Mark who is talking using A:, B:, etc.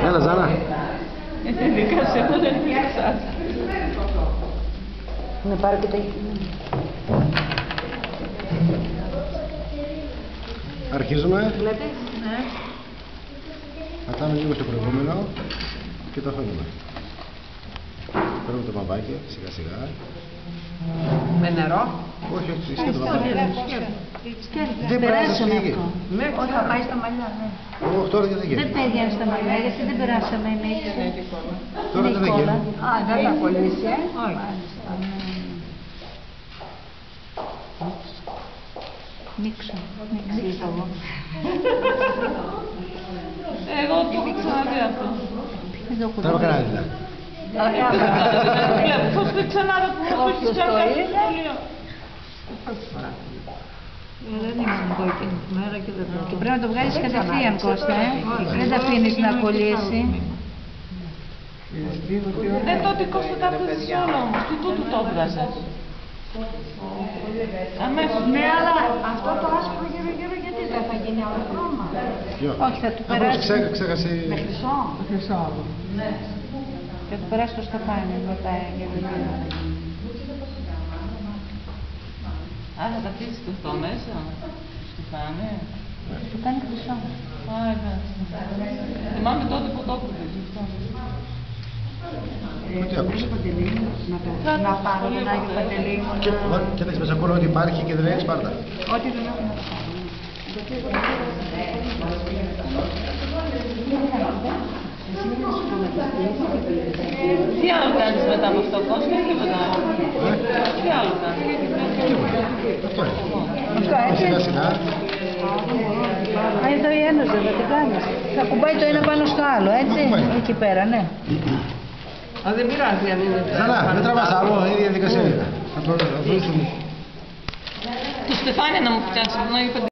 A: Έλα, Ζάνα.
B: Ειδικά σε αυτό δεν είναι εσάς.
C: Να πάρω και το...
A: Αρχίζουμε.
C: Βλέπεις, ναι.
A: Πατάμε λίγο στο προηγούμενο και το αφήνουμε. Παίρνουμε το παμπάκι, σιγά σιγά.
C: Με νερό.
A: Όχι, όχι, σκέτο παμπάκι.
C: Δεν
A: περάσαμε
C: αυτό. Όχι, θα πάει στα μαλλιά, ναι.
A: Όχι, τώρα δεν γίνεται.
C: Δεν πήγαινε στα μαλλιά, γιατί δεν περάσαμε εμείς.
A: Τώρα δεν γίνεται.
C: Α, δεν θα κολλήσει, Όχι. Νίξω, νίξω εγώ.
B: Εγώ το έχω ξαναδεί αυτό.
A: Τράβα κανάλι, δηλαδή.
B: Πώς δεν ξανάδα που μου πεις πιάνει κάποιο σχολείο.
C: Δεν ήμουν εγώ εκείνη τη μέρα και δεν και πρέπει να το βγάλεις κατευθείαν, Κώστα, δεν τα αφήνεις να κολλήσει.
B: Τότε Κώστα τα έβγαζες όλα όμως, του τούτου το έβγαζες. Αμέσως.
D: Ναι, αλλά αυτό το άσπρο γύρω-γύρω γιατί δεν θα γίνει άλλο χρώμα.
C: Όχι, θα του περάσει.
A: Ξέχασε.
D: Με χρυσό.
C: Χρυσό. Θα του περάσει το στεφάνι μετά για λίγο.
B: Α, θα τα αφήσεις το αυτό μέσα, στεφάνι.
C: Του κάνει χρυσό.
B: Α, εντάξει. Θυμάμαι τότε που το έκρυβες γι' αυτό.
A: Τι άκουσα.
D: Να πάρω τον Άγιο Παντελήμο.
A: Και δεν έχεις μέσα κόλλο ότι υπάρχει και δεν έχεις πάρτα.
D: Ό,τι δεν έχω να πάρω.
B: Τι άλλο κάνεις μετά από αυτό, Κώστα, ή τίποτα άλλο? Τι άλλο κάνεις?
A: Αυτό είναι.
C: Αυτό έτσι.
A: Σιγά σιγά.
C: Α, εδώ η ένωση δεν τι κάνεις. Θα κουμπάει το ένα πάνω στο άλλο, έτσι. Εκεί πέρα, ναι.
D: Α, δεν πειράζει αν είναι.
A: Ζάνα, δεν τραβάς άλλο, η διαδικασία.
B: Το στεφάνι να μου φτιάξεις, να